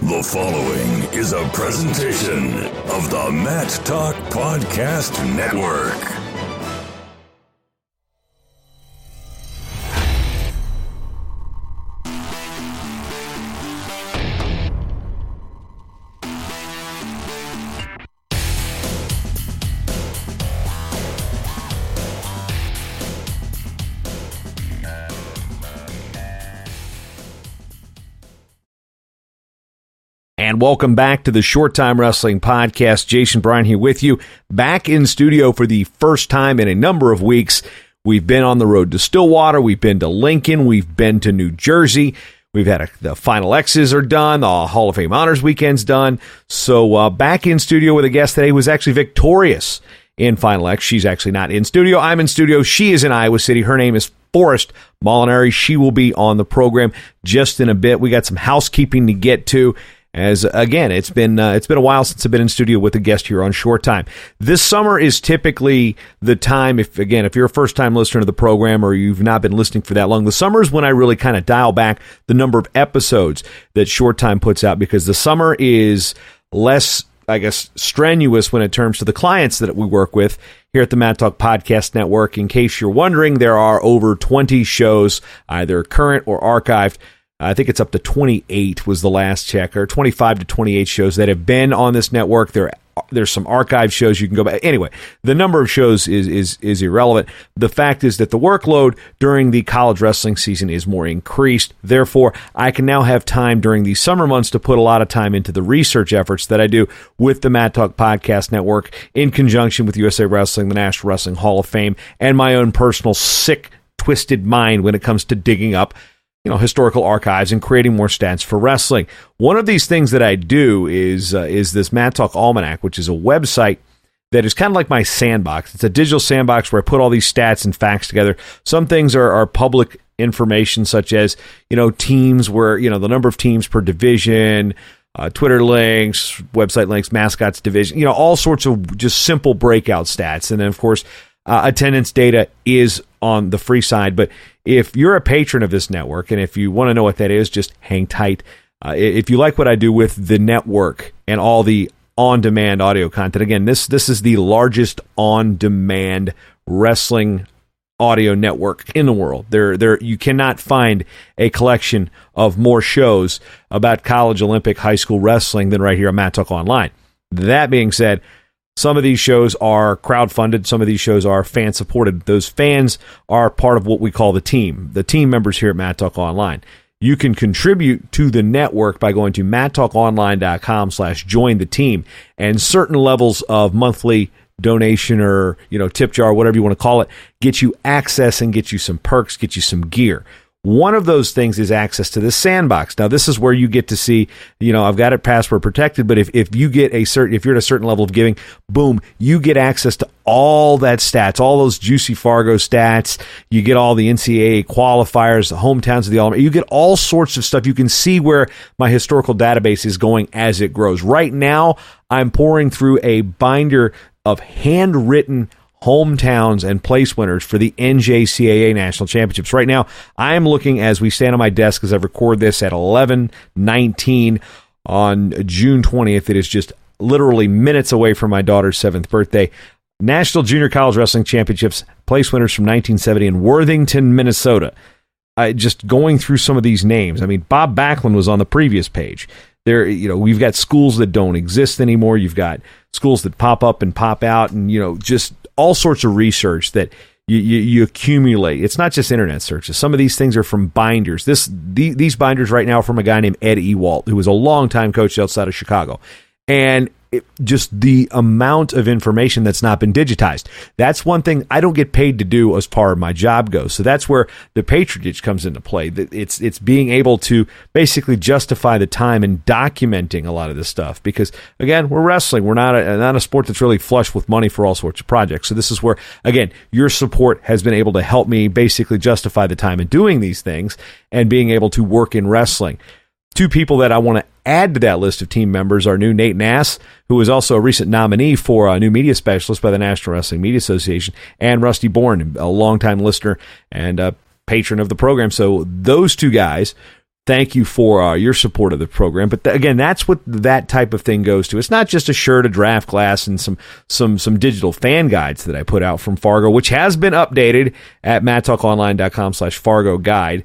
The following is a presentation of the Matt Talk Podcast Network. And welcome back to the Short Time Wrestling Podcast. Jason Bryan here with you, back in studio for the first time in a number of weeks. We've been on the road to Stillwater, we've been to Lincoln, we've been to New Jersey, we've had the Final X's are done, the Hall of Fame Honors Weekend's done. So back in studio with a guest today who was actually victorious in Final X. She's actually not in studio. I'm in studio. She is in Iowa City. Her name is Forrest Molinari. She will be on the program just in a bit. We got some housekeeping to get to. As again, it's been a while since I've been in studio with a guest here on Short Time. This summer is typically the time, if you're a first-time listener to the program or you've not been listening for that long, the summer is when I really kind of dial back the number of episodes that Short Time puts out, because the summer is less, I guess, strenuous when it comes to the clients that we work with here at the Matt Talk Podcast Network. In case you're wondering, there are over 20 shows, either current or archived. I think it's up to 28 was the last check, or 25 to 28 shows that have been on this network. There's some archive shows you can go back. Anyway, the number of shows is irrelevant. The fact is that the workload during the college wrestling season is more increased. Therefore, I can now have time during the summer months to put a lot of time into the research efforts that I do with the Matt Talk Podcast Network in conjunction with USA Wrestling, the National Wrestling Hall of Fame, and my own personal sick, twisted mind when it comes to digging up historical archives and creating more stats for wrestling. One of these things that I do is this Matt Talk Almanac, which is a website that is kind of like my sandbox. It's a digital sandbox where I put all these stats and facts together. Some things are public information, such as, teams where, the number of teams per division, Twitter links, website links, mascots division, all sorts of just simple breakout stats. And then, of course, attendance data is on the free side. But if you're a patron of this network, and if you want to know what that is, just hang tight. If you like what I do with the network and all the on-demand audio content, again, this is the largest on-demand wrestling audio network in the world. There you cannot find a collection of more shows about college, Olympic, high school wrestling than right here on Matt Talk Online. That being said, some of these shows are crowdfunded. Some of these shows are fan-supported. Those fans are part of what we call the team members here at Matt Talk Online. You can contribute to the network by going to matttalkonline.com/join the team, and certain levels of monthly donation or tip jar, whatever you want to call it, get you access and get you some perks, get you some gear. One of those things is access to the sandbox. Now, this is where you get to see, I've got it password protected, but if you get if you're at a certain level of giving, boom, you get access to all that stats, all those juicy Fargo stats. You get all the NCAA qualifiers, the hometowns of the All-American. You get all sorts of stuff. You can see where my historical database is going as it grows. Right now, I'm pouring through a binder of handwritten hometowns and place winners for the NJCAA National Championships. Right now, I am looking, as we stand on my desk as I record this at 11:19 on June 20th. It is just literally minutes away from my daughter's 7th birthday. National Junior College Wrestling Championships place winners from 1970 in Worthington, Minnesota. Just going through some of these names. I mean, Bob Backlund was on the previous page. There, we've got schools that don't exist anymore. You've got schools that pop up and pop out, and just all sorts of research that you accumulate. It's not just internet searches. Some of these things are from binders. These binders right now are from a guy named Ed Ewalt, who was a longtime coach outside of Chicago. And just the amount of information that's not been digitized. That's one thing I don't get paid to do as part of my job goes. So that's where the patronage comes into play. It's being able to basically justify the time in documenting a lot of this stuff. Because, again, we're wrestling. We're not a sport that's really flush with money for all sorts of projects. So this is where, again, your support has been able to help me basically justify the time in doing these things and being able to work in wrestling. Two people that I want to add to that list of team members are new Nate Nass, who is also a recent nominee for a new media specialist by the National Wrestling Media Association, and Rusty Bourne, a longtime listener and a patron of the program. So those two guys thank you for your support of the program. But again, that's what that type of thing goes to. It's not just a shirt, a draft glass, and some digital fan guides that I put out from Fargo, which has been updated at mattalkonline.com/Fargo guide.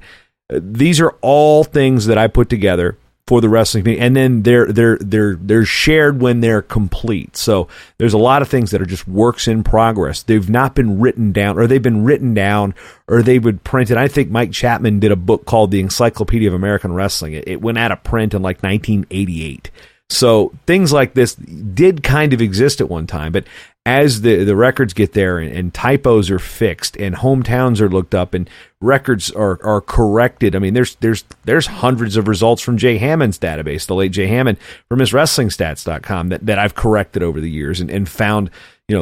These are all things that I put together for the wrestling community, and then they're shared when they're complete. So there's a lot of things that are just works in progress. They've not been written down, or they've been written down, or they would print it. I think Mike Chapman did a book called The Encyclopedia of American Wrestling. It went out of print in like 1988. So things like this did kind of exist at one time, but as the records get there and typos are fixed and hometowns are looked up and records are corrected. I mean, there's hundreds of results from Jay Hammond's database, the late Jay Hammond from his WrestlingStats.com that I've corrected over the years and found,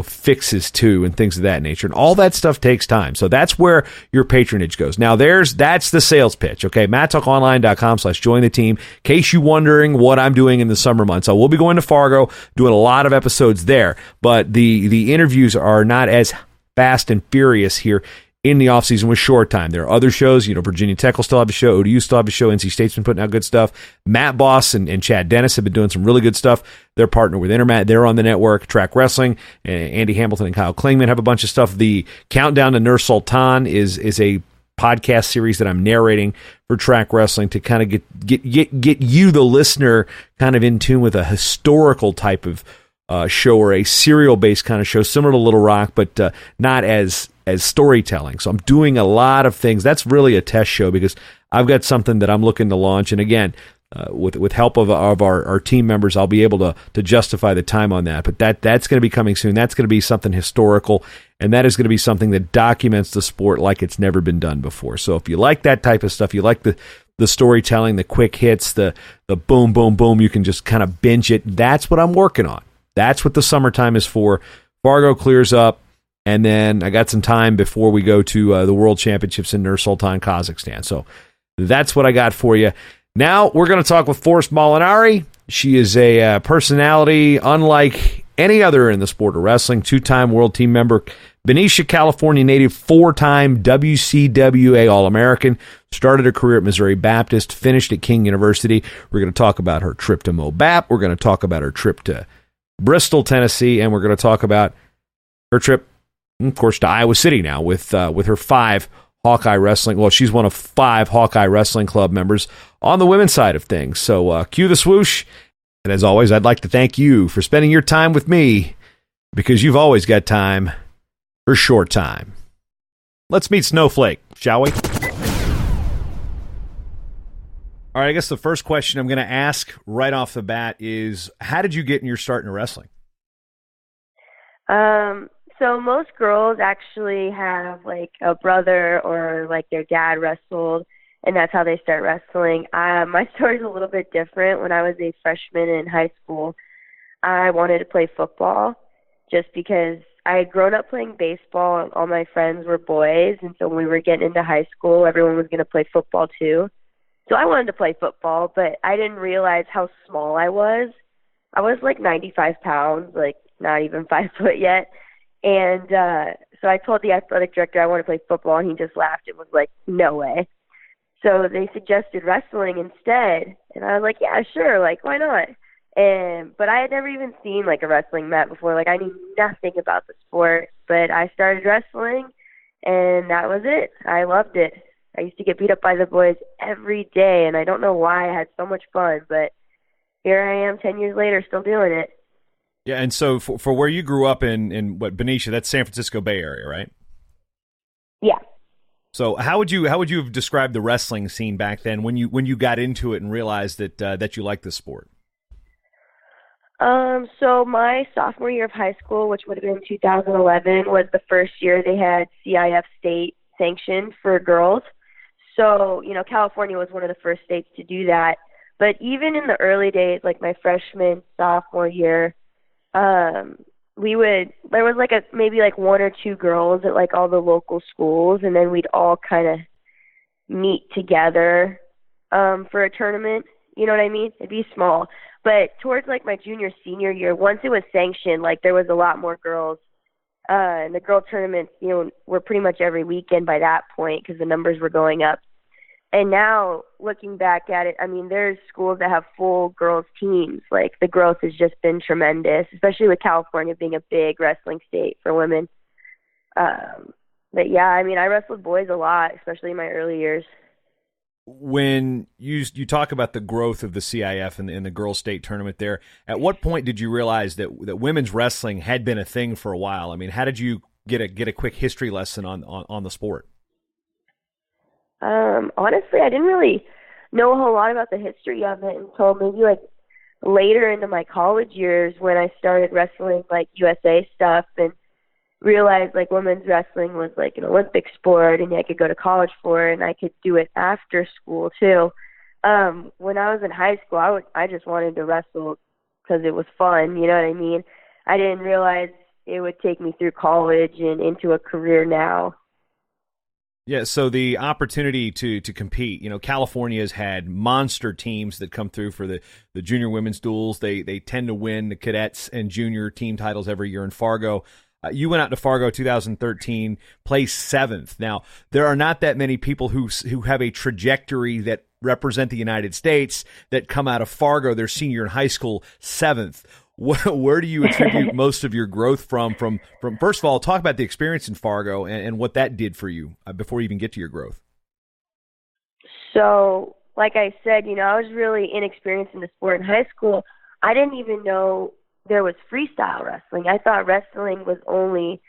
fixes to and things of that nature. And all that stuff takes time. So that's where your patronage goes. Now that's the sales pitch. Okay. MattTalkOnline.com/join the team. In case you're wondering what I'm doing in the summer months. So we'll be going to Fargo, doing a lot of episodes there, but the interviews are not as fast and furious here in the offseason with Short Time. There are other shows. Virginia Tech will still have a show. ODU still have a show. NC State's been putting out good stuff. Matt Boss and Chad Dennis have been doing some really good stuff. They're partnered with Intermat. They're on the network. Track Wrestling. Andy Hamilton and Kyle Klingman have a bunch of stuff. The Countdown to Nur Sultan is a podcast series that I'm narrating for Track Wrestling to kind of get you, the listener, kind of in tune with a historical type of show, or a serial-based kind of show, similar to Little Rock, but not as storytelling. So I'm doing a lot of things. That's really a test show because I've got something that I'm looking to launch. And again, with help of our team members, I'll be able to justify the time on that. But that's going to be coming soon. That's going to be something historical, and that is going to be something that documents the sport like it's never been done before. So if you like that type of stuff, you like the storytelling, the quick hits, the boom, boom, boom, you can just kind of binge it. That's what I'm working on. That's what the summertime is for. Fargo clears up, and then I got some time before we go to the World Championships in Nur Sultan, Kazakhstan. So that's what I got for you. Now we're going to talk with Forrest Molinari. She is a personality unlike any other in the sport of wrestling. 2-time world team member, Benicia, California native, 4-time WCWA All-American. Started her career at Missouri Baptist, finished at King University. We're going to talk about her trip to MoBap. We're going to talk about her trip to Bristol, Tennessee, and we're going to talk about her trip, of course, to Iowa City now with her 5 Hawkeye Wrestling. Well, she's one of 5 Hawkeye Wrestling Club members on the women's side of things. So cue the swoosh. And as always, I'd like to thank you for spending your time with me, because you've always got time for Short Time. Let's meet Snowflake, shall we? All right, I guess the first question I'm going to ask right off the bat is, how did you get in your start in wrestling? So most girls actually have like a brother or like their dad wrestled, and that's how they start wrestling. My story's a little bit different. When I was a freshman in high school, I wanted to play football just because I had grown up playing baseball and all my friends were boys, and so when we were getting into high school, everyone was going to play football too. So I wanted to play football, but I didn't realize how small I was. I was like 95 pounds, like not even 5 foot yet. And so I told the athletic director I want to play football, and he just laughed and was like, no way. So they suggested wrestling instead. And I was like, yeah, sure, like, why not? But I had never even seen like a wrestling mat before. Like, I knew nothing about the sport, but I started wrestling, and that was it. I loved it. I used to get beat up by the boys every day, and I don't know why. I had so much fun, but here I am 10 years later still doing it. Yeah, and so for where you grew up in Benicia, that's San Francisco Bay Area, right? Yeah. So how would you have described the wrestling scene back then when you got into it and realized that you liked the sport? So my sophomore year of high school, which would have been 2011, was the first year they had CIF state sanctioned for girls. So, California was one of the first states to do that. But even in the early days, like my freshman, sophomore year, there was like maybe like 1 or 2 girls at like all the local schools, and then we'd all kind of meet together for a tournament. You know what I mean? It'd be small. But towards like my junior, senior year, once it was sanctioned, like there was a lot more girls. And the girl tournaments, were pretty much every weekend by that point because the numbers were going up. And now looking back at it, I mean, there's schools that have full girls teams. Like the growth has just been tremendous, especially with California being a big wrestling state for women. But yeah, I mean, I wrestled boys a lot, especially in my early years. When you talk about the growth of the CIF and the girls' state tournament there, at what point did you realize that women's wrestling had been a thing for a while? I mean, how did you get a quick history lesson on the sport? Honestly, I didn't really know a whole lot about the history of it until maybe like later into my college years when I started wrestling like USA stuff and realized like women's wrestling was like an Olympic sport and I could go to college for it and I could do it after school too. When I was in high school, I just wanted to wrestle because it was fun, you know what I mean? I didn't realize it would take me through college and into a career now. Yeah, so the opportunity to compete, California's had monster teams that come through for the junior women's duels. They tend to win the cadets and junior team titles every year in Fargo. You went out to Fargo 2013, placed 7th. Now, there are not that many people who have a trajectory that represent the United States that come out of Fargo, their senior in high school, 7th. Where do you attribute most of your growth from? First of all, talk about the experience in Fargo and what that did for you before you even get to your growth. So, like I said, I was really inexperienced in the sport in high school. I didn't even know there was freestyle wrestling. I thought wrestling was only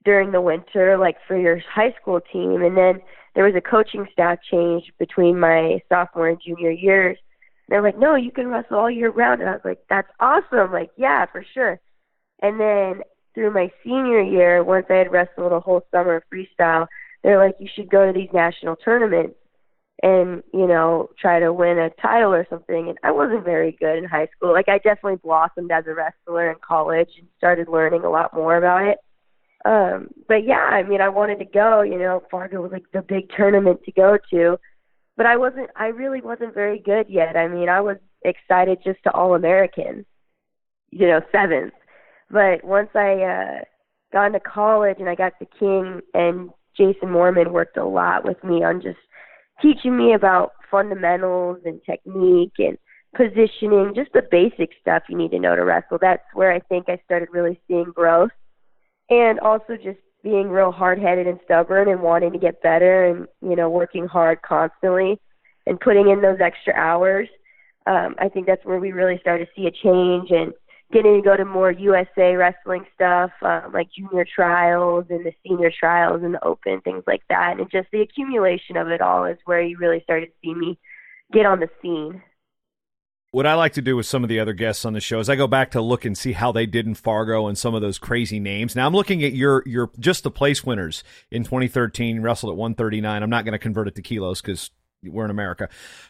during the winter, like for your high school team. And then there was a coaching staff change between my sophomore and junior years. They're like, no, you can wrestle all year round. And I was like, that's awesome. Like, yeah, for sure. And then through my senior year, once I had wrestled a whole summer of freestyle, they're like, you should go to these national tournaments and, try to win a title or something. And I wasn't very good in high school. Like, I definitely blossomed as a wrestler in college and started learning a lot more about it. But yeah, I mean, I wanted to go, Fargo was like the big tournament to go to. But I really wasn't very good yet. I mean, I was excited just to All-American, 7th. But once I got into college and I got to King, and Jason Mormon worked a lot with me on just teaching me about fundamentals and technique and positioning, just the basic stuff you need to know to wrestle. That's where I think I started really seeing growth. And also just being real hard-headed and stubborn and wanting to get better and, working hard constantly and putting in those extra hours. I think that's where we really started to see a change and getting to go to more USA wrestling stuff, like junior trials and the senior trials and the open, things like that. And just the accumulation of it all is where you really started to see me get on the scene. What I like to do with some of the other guests on the show is I go back to look and see how they did in Fargo and some of those crazy names. Now I'm looking at your just the place winners in 2013, wrestled at 139. I'm not going to convert it to kilos because we're in America.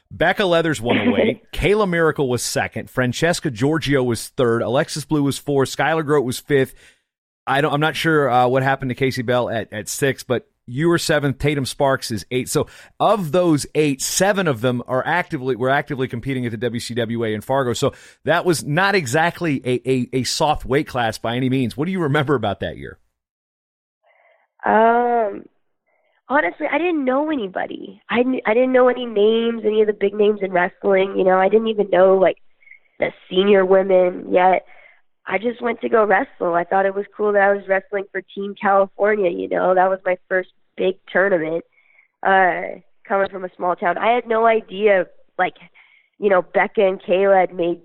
Becca Leathers won the weight. Kayla Miracle was 2nd. Francesca Giorgio was 3rd. Alexis Blue was 4th. Skylar Grote was 5th. I'm not sure what happened to Casey Bell at 6th, but you were 7th. Tatum Sparks is 8th. So of those 8, 7 of them were actively competing at the WCWA in Fargo. So that was not exactly a soft weight class by any means. What do you remember about that year? Honestly, I didn't know anybody. I didn't know any names, any of the big names in wrestling. I didn't even know like the senior women yet. I just went to go wrestle. I thought it was cool that I was wrestling for Team California, That was my first big tournament, coming from a small town. I had no idea, Becca and Kayla had made,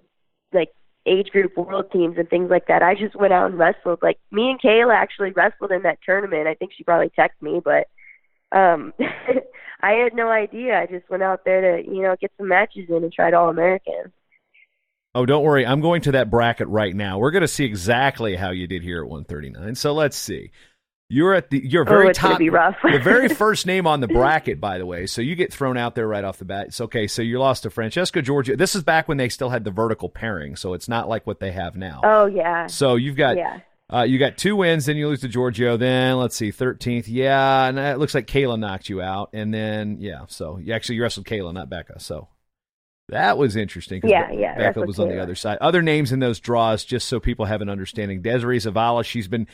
age group world teams and things like that. I just went out and wrestled. Me and Kayla actually wrestled in that tournament. I think she probably texted me, but I had no idea. I just went out there to, get some matches in and tried All-American. Oh, don't worry. I'm going to that bracket right now. We're going to see exactly how you did here at 139. So let's see. You're at your very it's top. Gonna be rough. The very first name on the bracket, by the way. So you get thrown out there right off the bat. It's okay. So you lost to Francesca Giorgio. This is back when they still had the vertical pairing, so it's not like what they have now. Oh yeah. So you've got you got 2 wins, then you lose to Giorgio. Then let's see, 13th. Yeah, and it looks like Kayla knocked you out, and then so you wrestled Kayla, not Becca. So That was interesting. Yeah. Becca was on the other side. Other names in those draws, just so people have an understanding. Desiree Zavala, she's been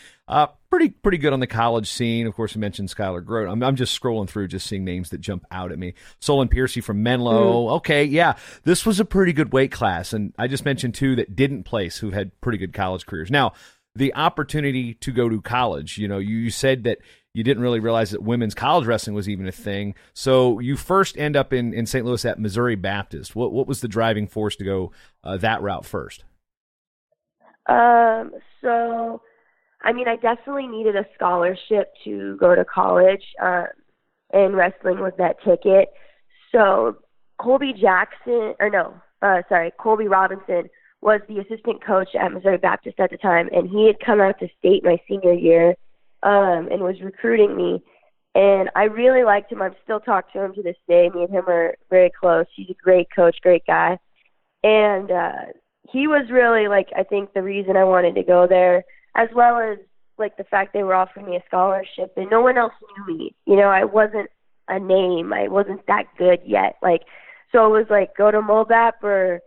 pretty good on the college scene. Of course, we mentioned Skylar Grote. I'm just scrolling through, just seeing names that jump out at me. Solon Piercy from Menlo. Okay, yeah, this was a pretty good weight class. And I just mentioned two that didn't place who had pretty good college careers. Now, the opportunity to go to college, you said that you didn't really realize that women's college wrestling was even a thing. So you first end up in St. Louis at Missouri Baptist. What was the driving force to go that route first? So, I mean, I definitely needed a scholarship to go to college, and wrestling was that ticket. So Colby Robinson was the assistant coach at Missouri Baptist at the time, and he had come out to state my senior year, and was recruiting me. And I really liked him. I've still talked to him to this day. Me and him are very close. He's a great coach, great guy. And he was really, I think the reason I wanted to go there, as well as, the fact they were offering me a scholarship. And no one else knew me. I wasn't a name. I wasn't that good yet. So it was go to MoBap or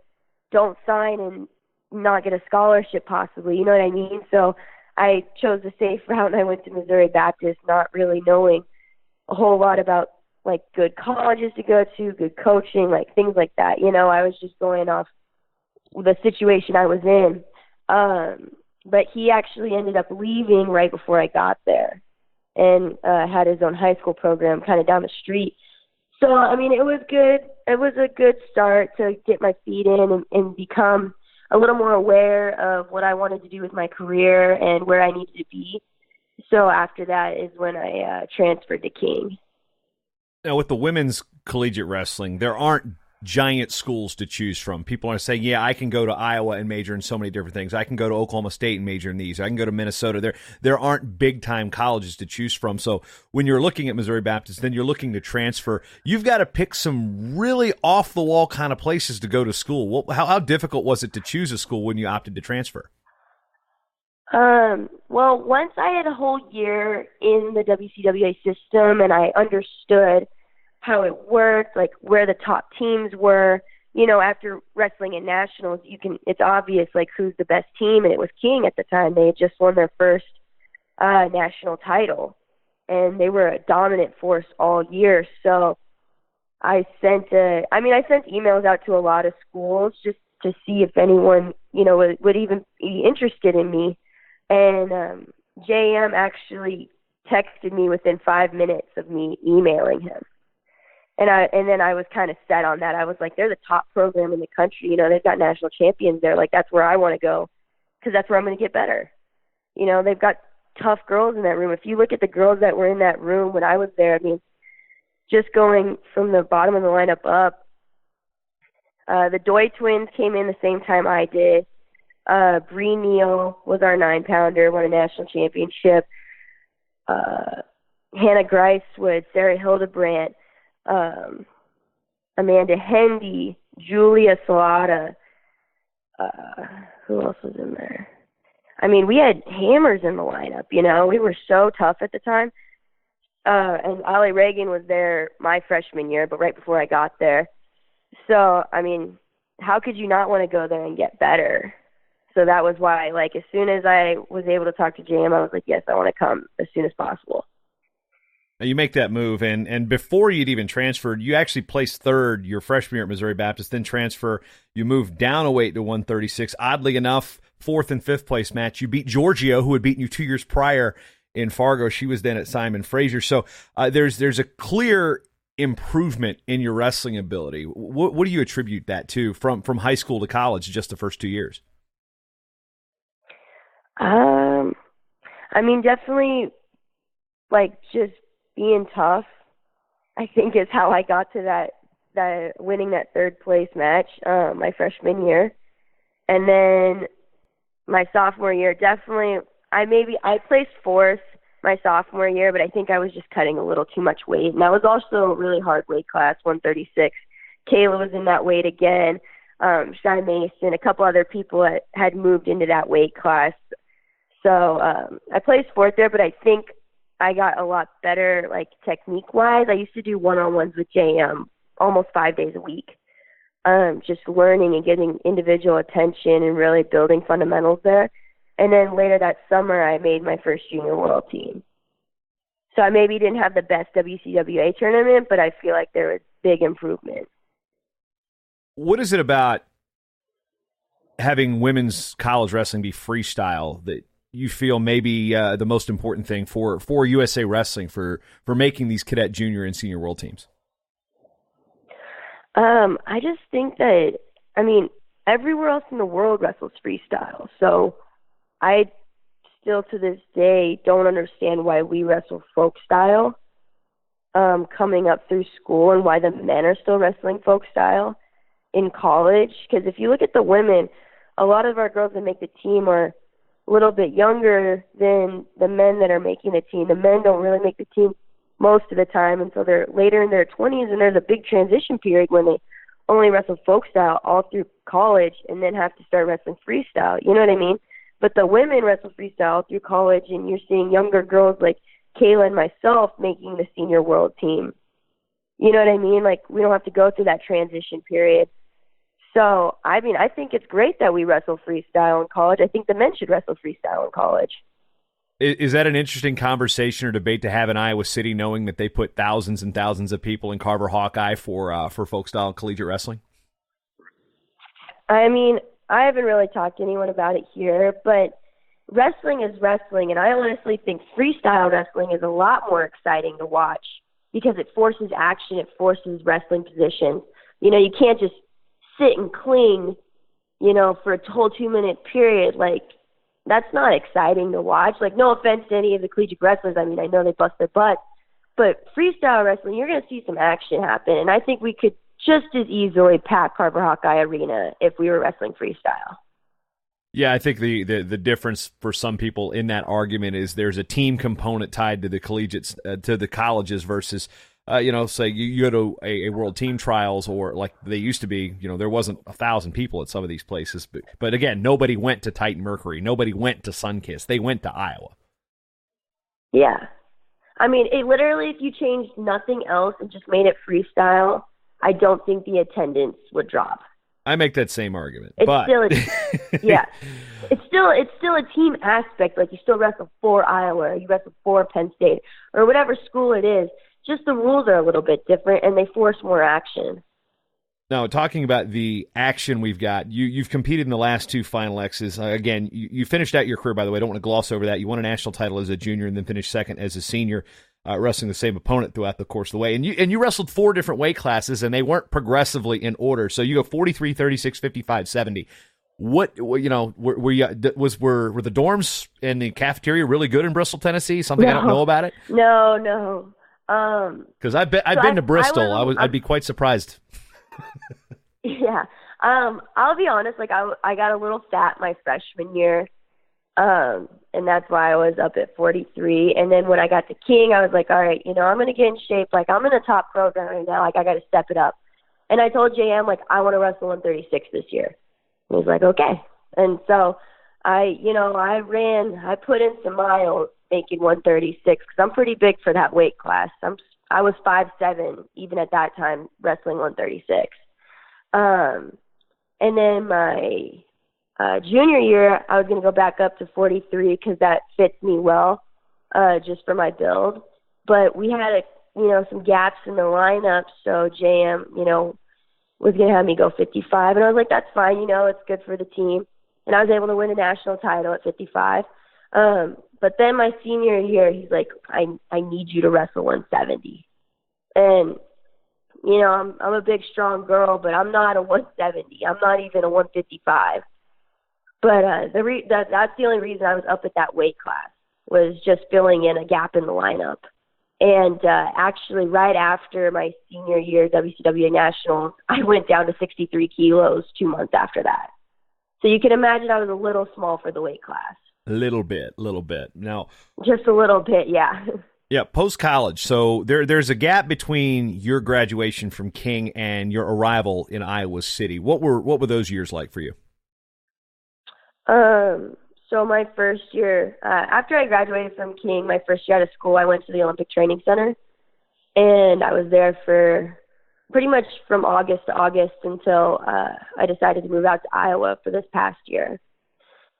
don't sign and not get a scholarship possibly. You know what I mean? So I chose the safe route, and I went to Missouri Baptist, not really knowing a whole lot about good colleges to go to, good coaching, things like that. I was just going off the situation I was in. But he actually ended up leaving right before I got there, and had his own high school program kind of down the street. So, I mean, it was good. It was a good start to get my feet in and become a little more aware of what I wanted to do with my career and where I needed to be. So after that is when I transferred to King. Now, with the women's collegiate wrestling, there aren't giant schools to choose from. People are saying, yeah, I can go to Iowa and major in so many different things. I can go to Oklahoma State and major in these. I can go to Minnesota. There aren't big-time colleges to choose from. So when you're looking at Missouri Baptist, then you're looking to transfer. You've got to pick some really off-the-wall kind of places to go to school. How difficult was it to choose a school when you opted to transfer? Well, once I had a whole year in the WCWA system and I understood how it worked, where the top teams were, after wrestling in nationals, it's obvious who's the best team, and it was King at the time. They had just won their first national title, and they were a dominant force all year. So I sent emails out to a lot of schools just to see if anyone, would even be interested in me. And JM actually texted me within 5 minutes of me emailing him. And then I was kind of set on that. I was they're the top program in the country. They've got national champions there. That's where I want to go, because that's where I'm going to get better. They've got tough girls in that room. If you look at the girls that were in that room when I was there, I mean, just going from the bottom of the lineup up, the Doi twins came in the same time I did. Bree Neal was our 9-pounder, won a national championship. Hannah Gricewood, Sarah Hildebrandt, Amanda Hendy, Julia Salata. Who else was in there? I mean, we had hammers in the lineup, We were so tough at the time. And Ollie Reagan was there my freshman year, but right before I got there. So, I mean, how could you not want to go there and get better? So that was why, as soon as I was able to talk to JM, I was yes, I want to come as soon as possible. Now you make that move, and before you'd even transferred, you actually placed third your freshman year at Missouri Baptist, then transfer. You moved down a weight to 136. Oddly enough, fourth and fifth place match, you beat Giorgio, who had beaten you 2 years prior in Fargo. She was then at Simon Fraser. So there's a clear improvement in your wrestling ability. What do you attribute that to from high school to college, just the first 2 years? I mean, definitely, just being tough, I think, is how I got to that winning that third place match my freshman year. And then my sophomore year, definitely, I placed fourth my sophomore year, but I think I was just cutting a little too much weight. And that was also a really hard weight class, 136. Kayla was in that weight again. Shy Mason, a couple other people had moved into that weight class. So I placed fourth there, but I think I got a lot better, technique-wise. I used to do one-on-ones with JM almost 5 days a week. just learning and getting individual attention and really building fundamentals there. And then later that summer, I made my first junior world team. So I maybe didn't have the best WCWA tournament, but I feel like there was big improvement. What is it about having women's college wrestling be freestyle that you feel maybe the most important thing for USA Wrestling for making these cadet junior and senior world teams? I just think that, I mean, everywhere else in the world wrestles freestyle. So I still to this day don't understand why we wrestle folk style coming up through school, and why the men are still wrestling folk style in college. Because if you look at the women, a lot of our girls that make the team are a little bit younger than the men that are making the team. The men don't really make the team most of the time until they're later in their 20s, and there's a big transition period when they only wrestle folk style all through college and then have to start wrestling freestyle. You know what I mean? But the women wrestle freestyle through college, and you're seeing younger girls like Kayla and myself making the senior world team. You know what I mean? Like, we don't have to go through that transition period. So, I mean, I think it's great that we wrestle freestyle in college. I think the men should wrestle freestyle in college. Is that an interesting conversation or debate to have in Iowa City, knowing that they put thousands and thousands of people in Carver Hawkeye for folk style collegiate wrestling? I mean, I haven't really talked to anyone about it here, but wrestling is wrestling, and I honestly think freestyle wrestling is a lot more exciting to watch because it forces action, it forces wrestling positions. You know, you can't just sit and cling, you know, for a whole 2-minute period. Like, that's not exciting to watch. Like, no offense to any of the collegiate wrestlers. I mean, I know they bust their butts, but freestyle wrestling, you're going to see some action happen, and I think we could just as easily pack Carver Hawkeye Arena if we were wrestling freestyle. Yeah, I think the difference for some people in that argument is there's a team component tied to the collegiates, to the colleges versus, say you go to a world team trials, or like they used to be, there wasn't 1,000 people at some of these places. But again, nobody went to Titan Mercury. Nobody went to Sunkist. They went to Iowa. Yeah. I mean, it literally, if you changed nothing else and just made it freestyle, I don't think the attendance would drop. I make that same argument. It's but it's still a team aspect. Like, you still wrestle for Iowa, or you wrestle for Penn State, or whatever school it is. Just the rules are a little bit different, and they force more action. Now, talking about the action we've got, you've competed in the last 2 Final X's. Again, you finished out your career, by the way. I don't want to gloss over that. You won a national title as a junior and then finished second as a senior, wrestling the same opponent throughout the course of the way. And you wrestled 4 different weight classes, and they weren't progressively in order. So you go 43, 36, 55, 70. Were the dorms and the cafeteria really good in Bristol, Tennessee? Something I don't know about it? No. Because I've been to Bristol. I'd be quite surprised. Yeah. I'll be honest, like, I got a little fat my freshman year. And that's why I was up at 43. And then when I got to King, I was like, all right, I'm going to get in shape. Like, I'm in a top program right now. Like, I got to step it up. And I told JM, like, I want to wrestle 136 this year. And he's like, okay. And so I put in some miles making 136 because I'm pretty big for that weight class. I was 5'7", even at that time, wrestling 136. And then my junior year, I was going to go back up to 43 because that fits me well, just for my build. But we had some gaps in the lineup, so JM, was going to have me go 55. And I was like, that's fine, it's good for the team. And I was able to win a national title at 55. But then my senior year, he's like, I need you to wrestle 170. And, I'm a big, strong girl, but I'm not a 170. I'm not even a 155. But that's the only reason I was up at that weight class, was just filling in a gap in the lineup. And actually, right after my senior year WCWA Nationals, I went down to 63 kilos 2 months after that. So you can imagine I was a little small for the weight class. A little bit. Now, just a little bit, yeah. Yeah, post-college. So there's a gap between your graduation from King and your arrival in Iowa City. What were those years like for you? So my first year, after I graduated from King, my first year out of school, I went to the Olympic Training Center, and I was there for pretty much from August to August until I decided to move out to Iowa for this past year.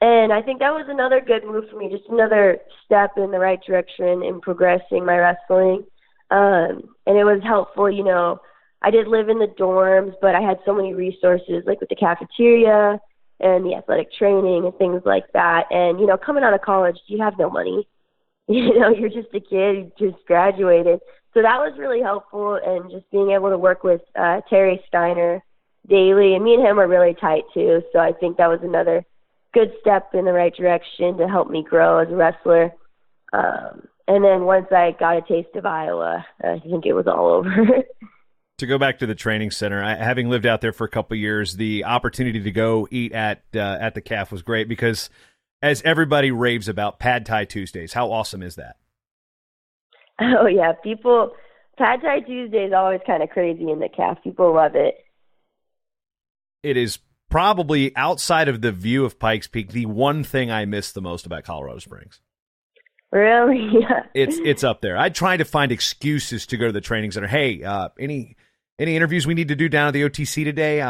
And I think that was another good move for me, just another step in the right direction in progressing my wrestling. And it was helpful, you know. I did live in the dorms, but I had so many resources, like with the cafeteria and the athletic training and things like that. And, you know, coming out of college, you have no money. You know, you're just a kid, you just graduated. So that was really helpful, and just being able to work with Terry Steiner daily. And me and him are really tight, too. So I think that was another good step in the right direction to help me grow as a wrestler. And then once I got a taste of Iowa, I think it was all over. To go back to the training center, having lived out there for a couple of years, the opportunity to go eat at the CAF was great because, as everybody raves about, Pad Thai Tuesdays. How awesome is that? Oh, yeah. Pad Thai Tuesday is always kind of crazy in the CAF. People love it. It is probably, outside of the view of Pikes Peak, the one thing I miss the most about Colorado Springs. Really? Yeah. It's up there. I try to find excuses to go to the training center. Hey, any interviews we need to do down at the OTC today?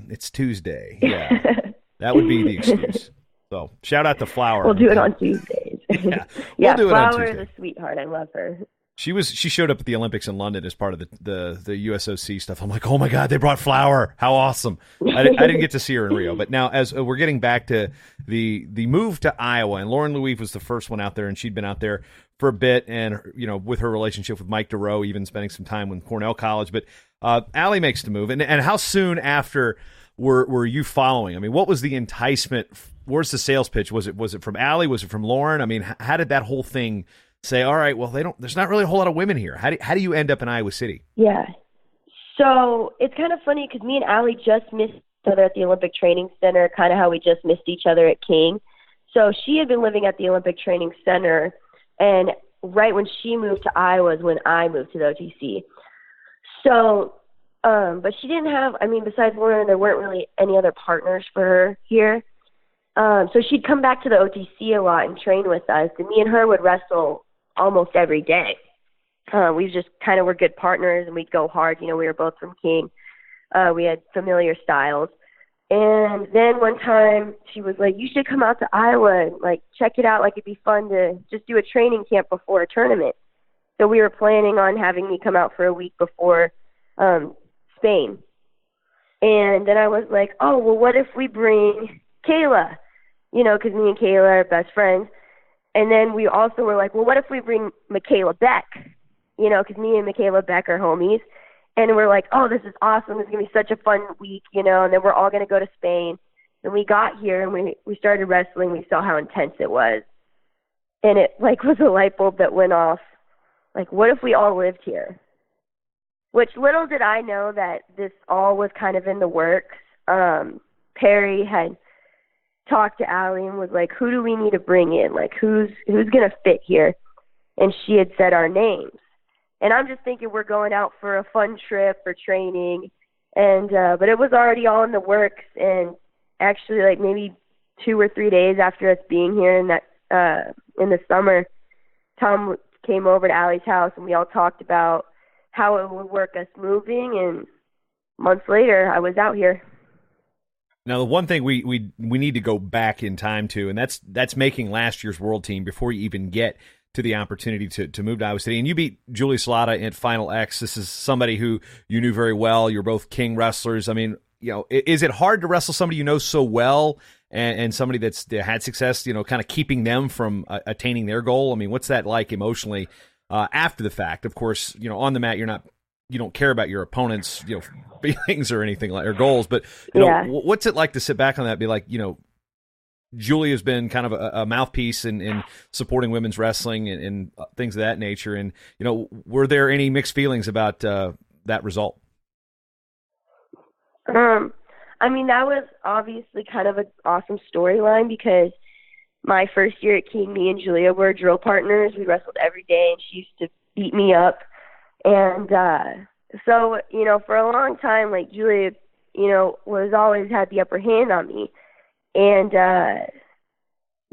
It's Tuesday. Yeah, that would be the excuse. So shout out to Flower. We'll do it on Tuesdays. Yeah, yeah. We'll do Flower it on is a sweetheart. I love her. She showed up at the Olympics in London as part of the USOC stuff. I'm like, oh my God, they brought Flower. How awesome. I didn't get to see her in Rio. But now, as we're getting back to the move to Iowa, and Lauren Louise was the first one out there, and she'd been out there for a bit, and, you know, with her relationship with Mike DeRoe, even spending some time with Cornell College. But Allie makes the move. And how soon after were you following? I mean, what was the enticement? Where's the sales pitch? Was it from Allie? Was it from Lauren? I mean, how did that whole thing say, all right, well, there's not really a whole lot of women here. How do you end up in Iowa City? Yeah. So it's kind of funny because me and Allie just missed each other at the Olympic Training Center, kind of how we just missed each other at King. So she had been living at the Olympic Training Center, and right when she moved to Iowa is when I moved to the OTC. So, but she didn't have, I mean, besides Lauren, there weren't really any other partners for her here. So she'd come back to the OTC a lot and train with us, and me and her would wrestle almost every day. We just kind of were good partners, and we'd go hard. You know, we were both from King. We had familiar styles. And then one time she was like, you should come out to Iowa and, like, check it out. Like, it'd be fun to just do a training camp before a tournament. So we were planning on having me come out for a week before Spain. And then I was like, oh, well, what if we bring Kayla? You know, because me and Kayla are best friends. And then we also were like, well, what if we bring Michaela Beck? You know, because me and Michaela Beck are homies. And we're like, oh, this is awesome. This is going to be such a fun week, you know, and then we're all going to go to Spain. And we got here and we started wrestling. We saw how intense it was. And it, like, was a light bulb that went off. Like, what if we all lived here? Which little did I know that this all was kind of in the works. Perry had talked to Allie and was like, who do we need to bring in? Like, who's going to fit here? And she had said our names. And I'm just thinking we're going out for a fun trip for training. And, but it was already all in the works. And actually, like, maybe 2 or 3 days after us being here in the summer, Tom came over to Allie's house and we all talked about how it would work us moving. And months later, I was out here. Now, the one thing we need to go back in time to, and that's making last year's world team before you even get to the opportunity to move to Iowa City. And you beat Julie Salata at Final X. This is somebody who you knew very well. You're both King wrestlers. I mean, you know, is it hard to wrestle somebody you know so well and somebody that had success, you know, kind of keeping them from attaining their goal? I mean, what's that like emotionally after the fact? Of course, you know, on the mat, you don't care about your opponent's, you know, feelings or anything like, or goals, but you know, what's it like to sit back on that and be like, you know, Julie has been kind of a mouthpiece in supporting women's wrestling and things of that nature. And, you know, were there any mixed feelings about that result? I mean, that was obviously kind of an awesome storyline because my first year at King, me and Julia were drill partners. We wrestled every day and she used to beat me up. And so, you know, for a long time, like, Julia, you know, was always had the upper hand on me. And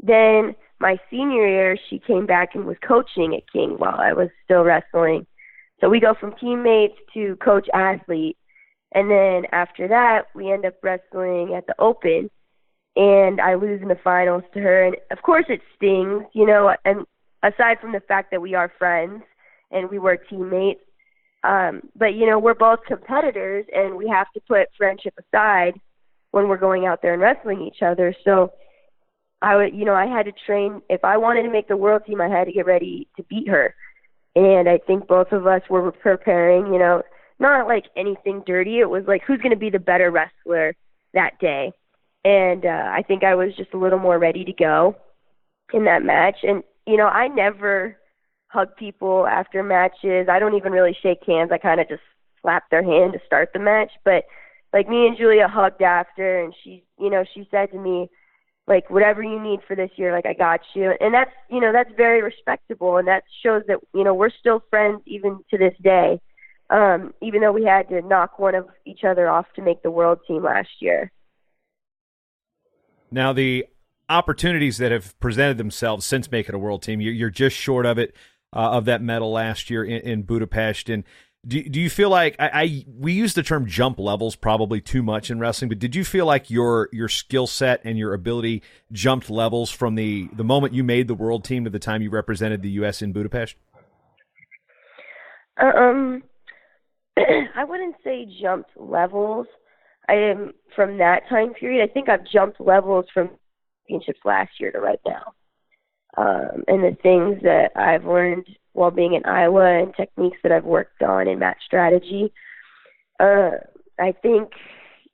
then my senior year, she came back and was coaching at King while I was still wrestling. So we go from teammates to coach athlete. And then after that, we end up wrestling at the Open, and I lose in the finals to her. And of course it stings, and aside from the fact that we are friends and we were teammates, but we're both competitors, and we have to put friendship aside when we're going out there and wrestling each other. So I had to train. If I wanted to make the world team, I had to get ready to beat her. And I think both of us were preparing, not like anything dirty. It was like, who's going to be the better wrestler that day? And I think I was just a little more ready to go in that match. And, I never hug people after matches. I don't even really shake hands. I kind of just slap their hand to start the match. But, like, me and Julia hugged after, and she said to me, like, whatever you need for this year, like, I got you. And that's, that's very respectable, and that shows that, we're still friends even to this day, even though we had to knock one of each other off to make the world team last year. Now, the opportunities that have presented themselves since making a world team, you're just short of it, of that medal last year in Budapest. And do you feel like we use the term jump levels probably too much in wrestling, but did you feel like your skill set and your ability jumped levels from the moment you made the world team to the time you represented the U.S. in Budapest? I wouldn't say jumped levels. I am from that time period. I think I've jumped levels from championships last year to right now. And the things that I've learned while being in Iowa and techniques that I've worked on in match strategy. I think,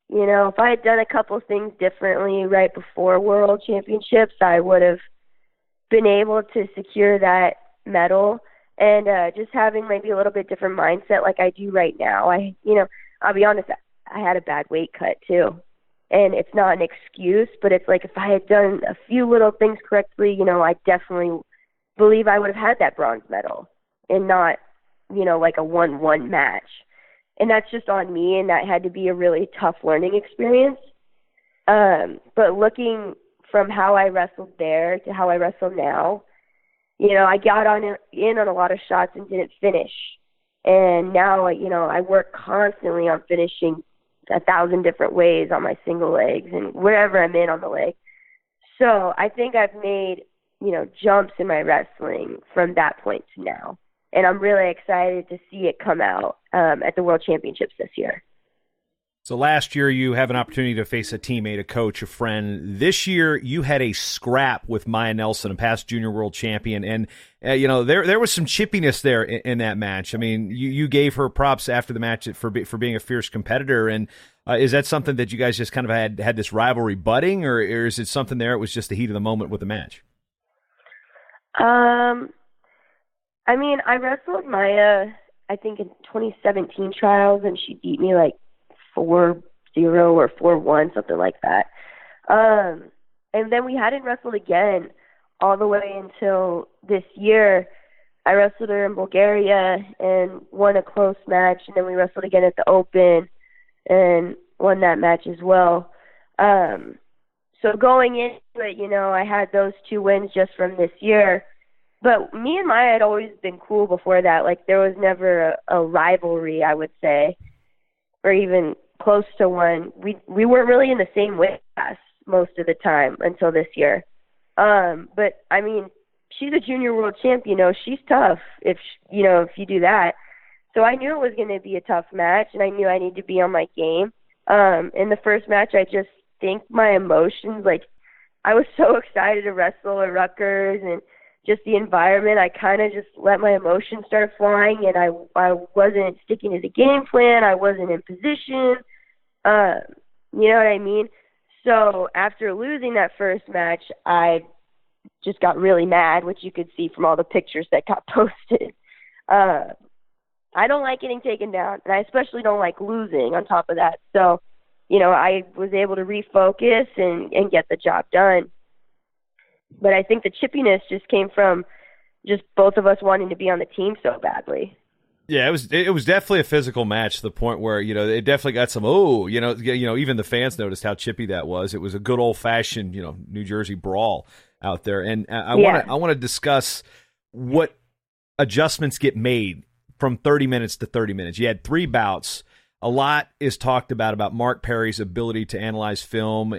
if I had done a couple things differently right before World Championships, I would have been able to secure that medal. And just having maybe a little bit different mindset like I do right now. I'll be honest, I had a bad weight cut too. And it's not an excuse, but it's like if I had done a few little things correctly, I definitely believe I would have had that bronze medal and not, like a 1-1 match. And that's just on me, and that had to be a really tough learning experience. But looking from how I wrestled there to how I wrestle now, I got in on a lot of shots and didn't finish. And now, I work constantly on finishing 1,000 different ways on my single legs and wherever I'm in on the leg. So I think I've made, jumps in my wrestling from that point to now. And I'm really excited to see it come out at the World Championships this year. So last year you have an opportunity to face a teammate, a coach, a friend. This year you had a scrap with Maya Nelson, a past junior world champion, and there was some chippiness there in that match. I mean, you gave her props after the match for being a fierce competitor, and is that something that you guys just kind of had this rivalry budding, or is it something there? It was just the heat of the moment with the match. I mean, I wrestled Maya, I think in 2017 trials, and she beat me like 4-0 or 4-1, something like that. And then we hadn't wrestled again all the way until this year. I wrestled her in Bulgaria and won a close match, and then we wrestled again at the Open and won that match as well. So going into it, I had those 2 wins just from this year. But me and Maya had always been cool before that. Like, there was never a rivalry, I would say, or even close to one. We weren't really in the same weight class most of the time until this year. But I mean, she's a junior world champ. She's tough if you do that. So I knew it was going to be a tough match, and I knew I needed to be on my game. In the first match, I just think my emotions, like, I was so excited to wrestle at Rutgers and just the environment. I kind of just let my emotions start flying, and I wasn't sticking to the game plan. I wasn't in position. You know what I mean? So after losing that first match, I just got really mad, which you could see from all the pictures that got posted. I don't like getting taken down, and I especially don't like losing on top of that. So, I was able to refocus and get the job done. But I think the chippiness just came from just both of us wanting to be on the team so badly. Yeah, it was definitely a physical match to the point where, it definitely got some, even the fans noticed how chippy that was. It was a good old-fashioned, New Jersey brawl out there. And I want to discuss what adjustments get made from 30 minutes to 30 minutes. You had 3 bouts. a lot is talked about Mark Perry's ability to analyze film,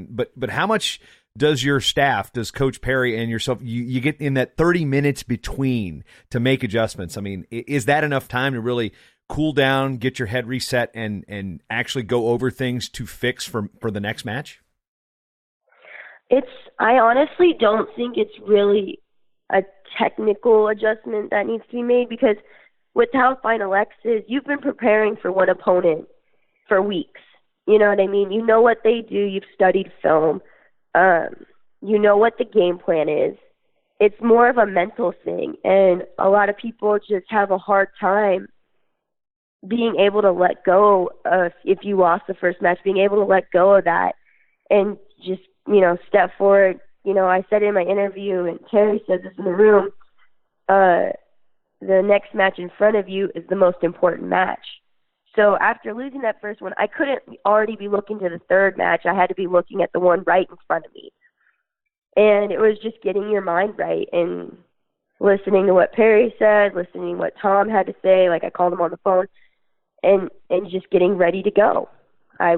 but how much does your staff, does Coach Perry and yourself, you get in that 30 minutes between to make adjustments? I mean, is that enough time to really cool down, get your head reset, and actually go over things to fix for the next match? I honestly don't think it's really a technical adjustment that needs to be made, because with how Final X is, you've been preparing for one opponent for weeks. You know what I mean? You know what they do. You've studied film. You know what the game plan is. It's more of a mental thing, and a lot of people just have a hard time being able to let go of, if you lost the first match, being able to let go of that and just, step forward. I said in my interview, and Terry said this in the room, the next match in front of you is the most important match. So after losing that first one, I couldn't already be looking to the third match. I had to be looking at the one right in front of me. And it was just getting your mind right and listening to what Perry said, listening to what Tom had to say. Like, I called him on the phone, and just getting ready to go. I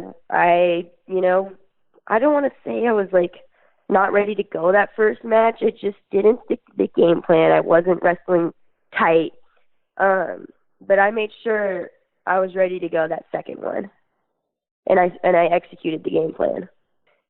don't want to say I was like not ready to go that first match. It just didn't stick to the game plan. I wasn't wrestling tight. But I made sure I was ready to go that second one. And I executed the game plan.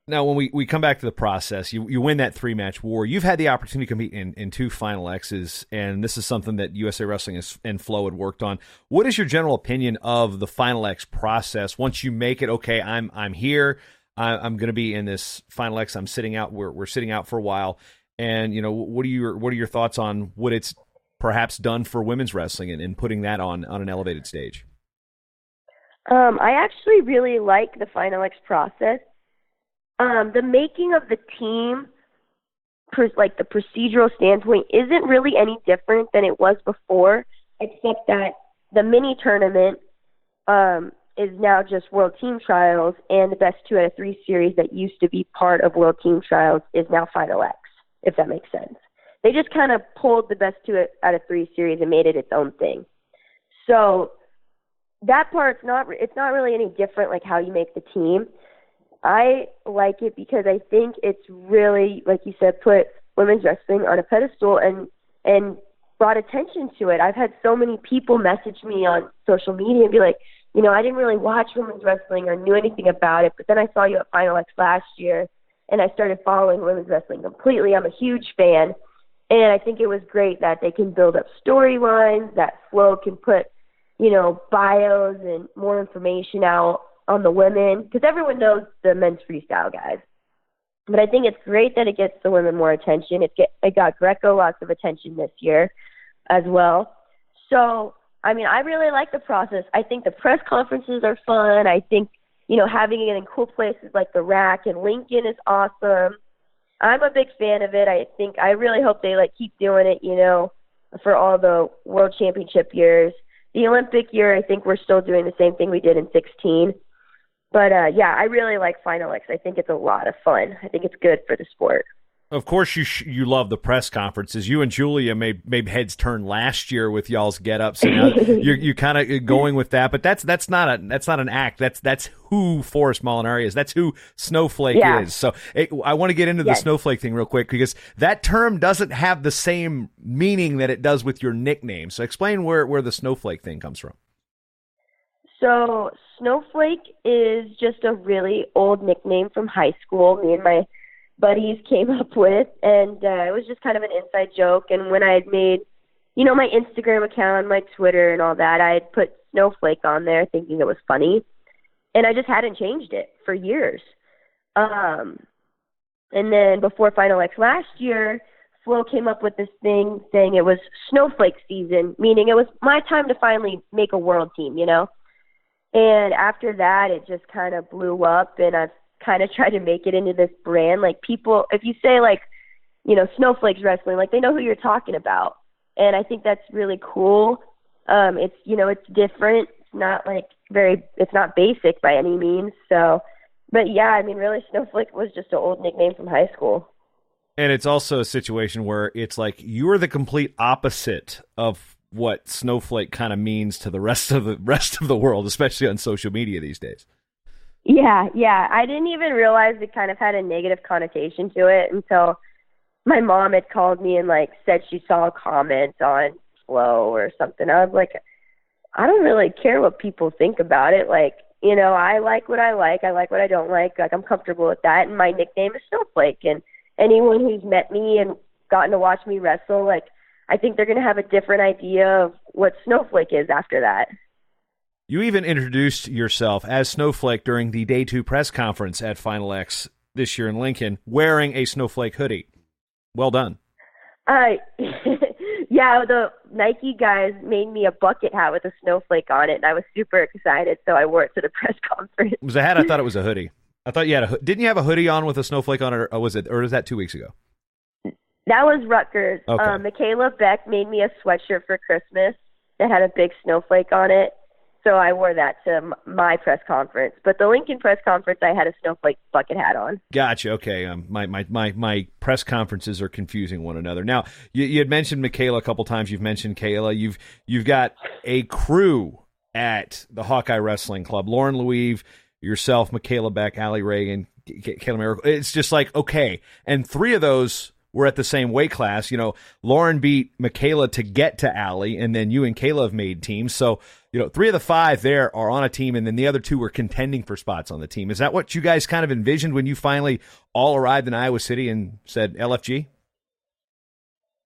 Now, when we come back to the process, you win that 3-match war. You've had the opportunity to compete in 2 Final X's, and this is something that USA Wrestling and Flo had worked on. What is your general opinion of the Final X process? Once you make it, okay, I'm here, I'm going to be in this Final X. I'm sitting out. We're sitting out for a while, and what are your thoughts on what it's perhaps done for women's wrestling and putting that on an elevated stage? I actually really like the Final X process. The making of the team, like the procedural standpoint, isn't really any different than it was before, except that the mini tournament is now just World Team Trials, and the best 2 out of 3 series that used to be part of World Team Trials is now Final X, if that makes sense. They just kind of pulled the best 2 out of 3 series and made it its own thing. So that part's not really any different, like how you make the team. I like it because I think it's really, like you said, put women's wrestling on a pedestal and brought attention to it. I've had so many people message me on social media and be like, I didn't really watch women's wrestling or knew anything about it, but then I saw you at Final X last year, and I started following women's wrestling completely. I'm a huge fan, and I think it was great that they can build up storylines, that Flo can put, bios and more information out on the women, because everyone knows the men's freestyle guys. But I think it's great that it gets the women more attention. It got Greco lots of attention this year as well. So, I really like the process. I think the press conferences are fun. I think, having it in cool places like the Rack and Lincoln is awesome. I'm a big fan of it. I really hope they keep doing it, for all the World Championship years. The Olympic year, I think we're still doing the same thing we did in 2016. But, I really like Final X. I think it's a lot of fun. I think it's good for the sport. Of course, you love the press conferences. You and Julia made heads turn last year with y'all's get-ups. So now you're kind of going with that. But that's not an act. That's who Forrest Molinari is. That's who Snowflake is. So I want to get into the Snowflake thing real quick, because that term doesn't have the same meaning that it does with your nickname. So explain where the Snowflake thing comes from. So Snowflake is just a really old nickname from high school. Me and my buddies came up with, and it was just kind of an inside joke. And when I had made, my Instagram account, my Twitter and all that, I had put Snowflake on there thinking it was funny, and I just hadn't changed it for years. And then before Final X last year, Flo came up with this thing saying it was Snowflake season, meaning it was my time to finally make a world team, And after that, it just kind of blew up, and I've kind of tried to make it into this brand. Like, people, if you say Snowflake's wrestling, they know who you're talking about. And I think that's really cool. It's different. It's not it's not basic by any means. So, but yeah, really Snowflake was just an old nickname from high school. And it's also a situation where it's like you're the complete opposite of what snowflake kind of means to the rest of the world, especially on social media these days. Yeah. I didn't even realize it kind of had a negative connotation to it until my mom had called me and like said she saw a comment on Flow or something. I was like, I don't really care what people think about it. Like, you know, I like what I like what I don't like. Like, I'm comfortable with that. And my nickname is Snowflake. And anyone who's met me and gotten to watch me wrestle, like, I think they're going to have a different idea of what Snowflake is after that. You even introduced yourself as Snowflake during the Day 2 press conference at Final X this year in Lincoln, wearing a Snowflake hoodie. Well done. Yeah, the Nike guys made me a bucket hat with a snowflake on it, and I was super excited, so I wore it to the press conference. It was a hat? I thought it was a hoodie. I thought you had didn't you have a hoodie on with a snowflake on it, or was that 2 weeks ago? That was Rutgers. Okay. Michaela Beck made me a sweatshirt for Christmas that had a big snowflake on it, so I wore that to my press conference. But the Lincoln press conference, I had a snowflake bucket hat on. Gotcha. Okay. My press conferences are confusing one another. Now, you had mentioned Michaela a couple times. You've mentioned Kayla. You've got a crew at the Hawkeye Wrestling Club. Lauren Louise, yourself, Michaela Beck, Allie Reagan, Kayla Miracle. It's just like, okay. And 3 of those were at the same weight class. You know, Lauren beat Michaela to get to Allie, and then you and Kayla have made teams. So, you know, 3 of the 5 there are on a team, and then the other 2 were contending for spots on the team. Is that what you guys kind of envisioned when you finally all arrived in Iowa City and said LFG?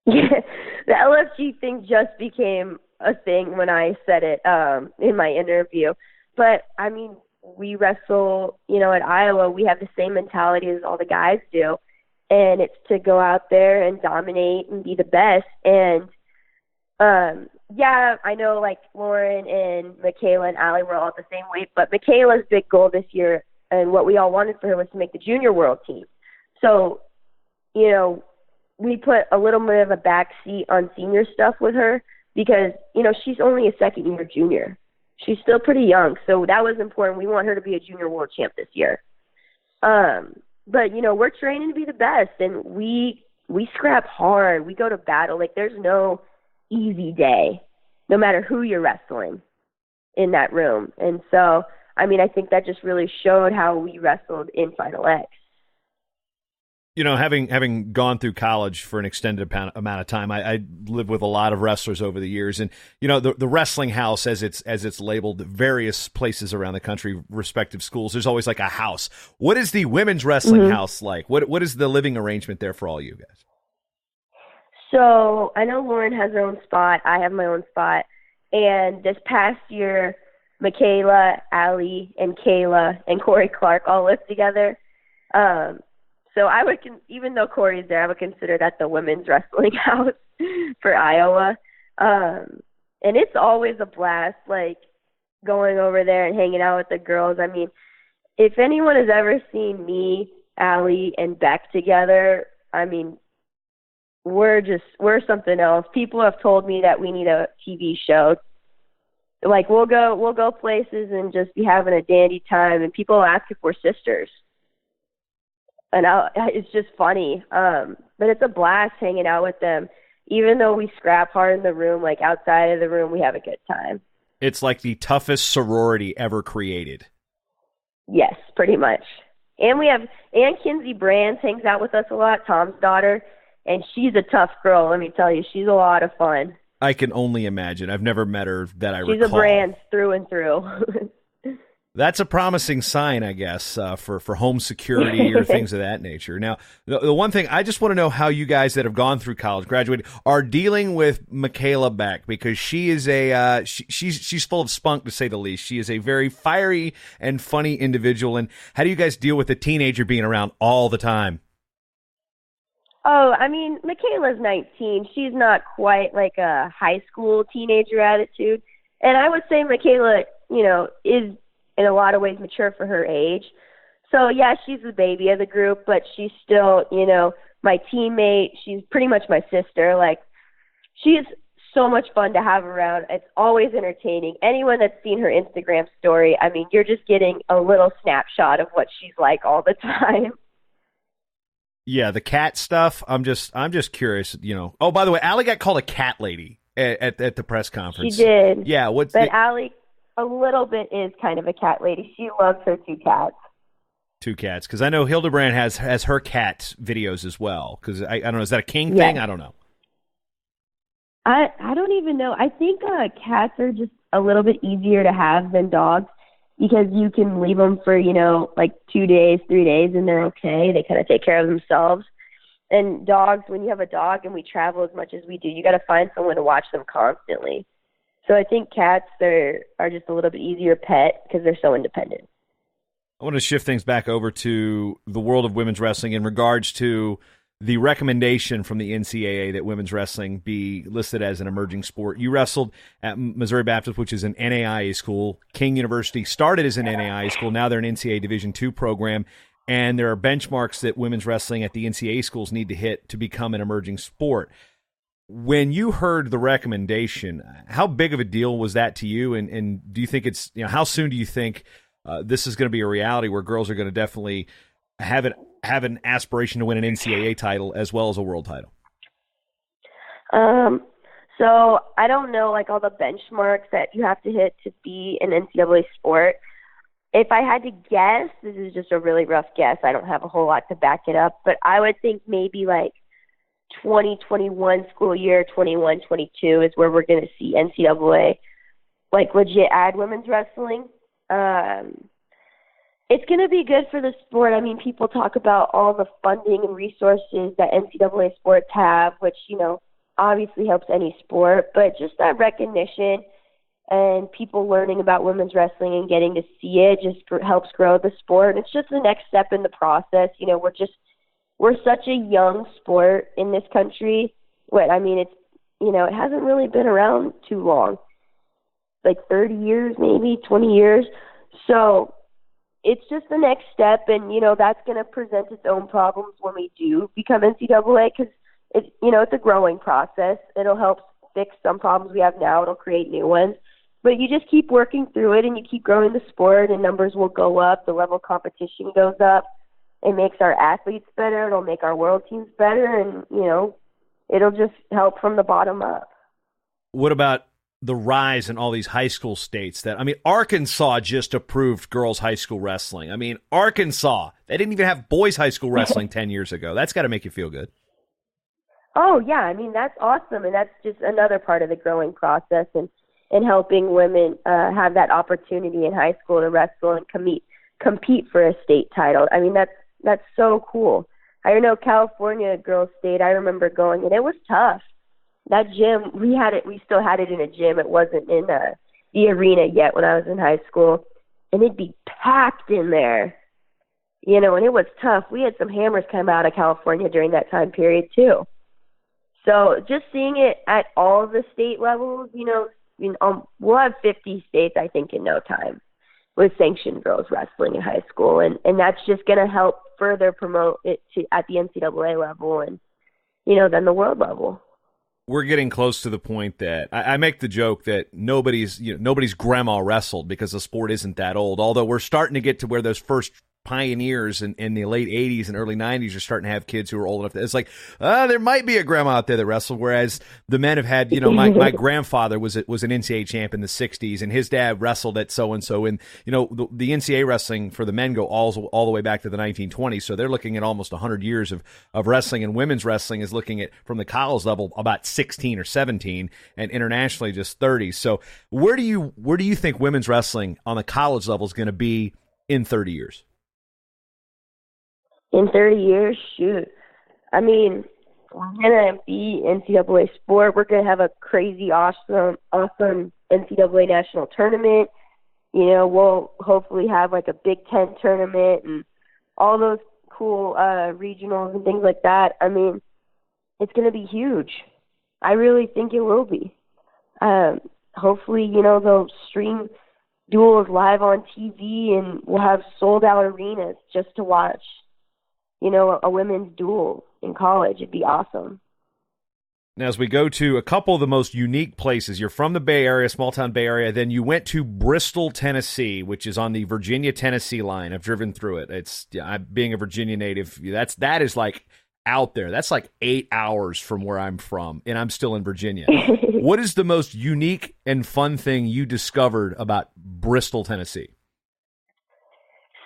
Yeah, the LFG thing just became a thing when I said it in my interview. But, I mean, we wrestle, you know, at Iowa, we have the same mentality as all the guys do. And it's to go out there and dominate and be the best. And, yeah, I know, like, Lauren and Michaela and Allie were all at the same weight, but Michaela's big goal this year and what we all wanted for her was to make the junior world team. So, you know, we put a little bit of a back seat on senior stuff with her because, you know, she's only a second-year junior. She's still pretty young, so that was important. We want her to be a junior world champ this year. But, you know, we're training to be the best, and we scrap hard. We go to battle. Like, there's no easy day, no matter who you're wrestling in that room. And so, I mean, I think that just really showed how we wrestled in Final X. You know, having gone through college for an extended amount of time, I lived with a lot of wrestlers over the years, and you know, the wrestling house, as it's labeled, various places around the country, respective schools. There's always like a house. What is the women's wrestling house like? What is the living arrangement there for all you guys? So I know Lauren has her own spot. I have my own spot, and this past year, Michaela, Allie, and Kayla and Corey Clark all lived together. So I would, even though Corey's there, I would consider that the women's wrestling house for Iowa. And it's always a blast, like, going over there and hanging out with the girls. I mean, if anyone has ever seen me, Allie, and Beck together, I mean, we're something else. People have told me that we need a TV show. Like, we'll go places and just be having a dandy time, and people ask if we're sisters. And it's just funny. But it's a blast hanging out with them. Even though we scrap hard in the room, like outside of the room, we have a good time. It's like the toughest sorority ever created. Yes, pretty much. And we have Ann Kinsey Brands hangs out with us a lot, Tom's daughter, and she's a tough girl, let me tell you. She's a lot of fun. I can only imagine. I've never met her that I recall. She's a Brands through and through. That's a promising sign, I guess, for home security or things of that nature. Now, the one thing, I just want to know how you guys that have gone through college, graduated, are dealing with Michaela Beck, because she is she's full of spunk, to say the least. She is a very fiery and funny individual. And how do you guys deal with a teenager being around all the time? Oh, I mean, Michaela's 19. She's not quite like a high school teenager attitude. And I would say Michaela, you know, is in a lot of ways mature for her age. So, yeah, she's the baby of the group, but she's still, you know, my teammate. She's pretty much my sister. Like, she's so much fun to have around. It's always entertaining. Anyone that's seen her Instagram story, I mean, you're just getting a little snapshot of what she's like all the time. Yeah, the cat stuff, I'm just curious, you know. Oh, by the way, Allie got called a cat lady at the press She conference. did. Yeah. But Allie, a little bit, is kind of a cat lady. She loves her 2 cats. 2 cats, because I know Hildebrand has her cat videos as well. Because I don't know, is that a king thing? I don't know. I don't even know. I think cats are just a little bit easier to have than dogs because you can leave them for, like 2 days, 3 days, and they're okay. They kind of take care of themselves. And dogs, when you have a dog and we travel as much as we do, you got to find someone to watch them constantly. So I think cats are just a little bit easier pet because they're so independent. I want to shift things back over to the world of women's wrestling in regards to the recommendation from the NCAA that women's wrestling be listed as an emerging sport. You wrestled at Missouri Baptist, which is an NAIA school. King University started as an NAIA school. Now they're an NCAA Division II program, and there are benchmarks that women's wrestling at the NCAA schools need to hit to become an emerging sport. When you heard the recommendation, how big of a deal was that to you? And do you think it's, how soon do you think this is going to be a reality where girls are going to definitely have an aspiration to win an NCAA title as well as a world title? So I don't know all the benchmarks that you have to hit to be an NCAA sport. If I had to guess, this is just a really rough guess. I don't have a whole lot to back it up, but I would think maybe 2021 school year, 21-22 is where we're going to see NCAA legit add women's wrestling. It's going to be good for the sport. I mean, people talk about all the funding and resources that NCAA sports have, which, obviously helps any sport, but just that recognition and people learning about women's wrestling and getting to see it just helps grow the sport. It's just the next step in the process. We're such a young sport in this country. It hasn't really been around too long, 30 years, maybe 20 years. So it's just the next step, and, that's going to present its own problems when we do become NCAA because, it's a growing process. It'll help fix some problems we have now. It'll create new ones. But you just keep working through it, and you keep growing the sport, and numbers will go up. The level of competition goes up. It makes our athletes better. It'll make our world teams better, and, it'll just help from the bottom up. What about the rise in all these high school states Arkansas just approved girls high school wrestling. Arkansas, they didn't even have boys high school wrestling 10 years ago. That's got to make you feel good. Oh, yeah. That's awesome. And that's just another part of the growing process and helping women have that opportunity in high school to wrestle and compete for a state title. That's so cool. I know California girls state, I remember going, and it was tough. That gym, we still had it in a gym. It wasn't in the arena yet when I was in high school. And it'd be packed in there, and it was tough. We had some hammers come out of California during that time period too. So just seeing it at all the state levels, we'll have 50 states, I think, in no time with sanctioned girls wrestling in high school. And that's just going to help further promote it at the NCAA level and, then the world level. We're getting close to the point that I make the joke that nobody's grandma wrestled because the sport isn't that old. Although we're starting to get to where those first pioneers in the late 80s and early 90s are starting to have kids who are old enough that it's there might be a grandma out there that wrestled, whereas the men have had, my grandfather was an NCAA champ in the 60s, and his dad wrestled at so-and-so, and the NCAA wrestling for the men go all the way back to the 1920s, so they're looking at almost 100 years of wrestling, and women's wrestling is looking at, from the college level, about 16 or 17, and internationally just 30. So where do you think women's wrestling on the college level is going to be in 30 years? In 30 years, shoot. We're going to be NCAA sport. We're going to have a crazy, awesome NCAA national tournament. We'll hopefully have a Big Ten tournament and all those cool regionals and things like that. It's going to be huge. I really think it will be. Hopefully, they'll stream duels live on TV and we'll have sold-out arenas just to watch a women's duel in college. It'd be awesome. Now, as we go to a couple of the most unique places, you're from the Bay Area, small town Bay Area, then you went to Bristol, Tennessee, which is on the Virginia-Tennessee line. I've driven through it. It's being a Virginia native, that is out there. That's like 8 hours from where I'm from, and I'm still in Virginia. What is the most unique and fun thing you discovered about Bristol, Tennessee?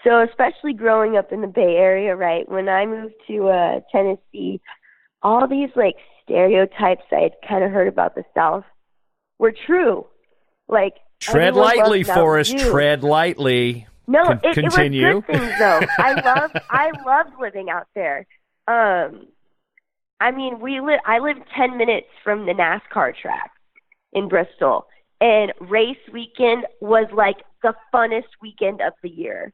So especially growing up in the Bay Area, right, when I moved to Tennessee, all these like stereotypes I'd kind of heard about the South were true. Like, tread lightly, Forrest, tread lightly. No, it was continue. good things though. I loved living out there. I mean, I lived 10 minutes from the NASCAR track in Bristol, and race weekend was like the funnest weekend of the year.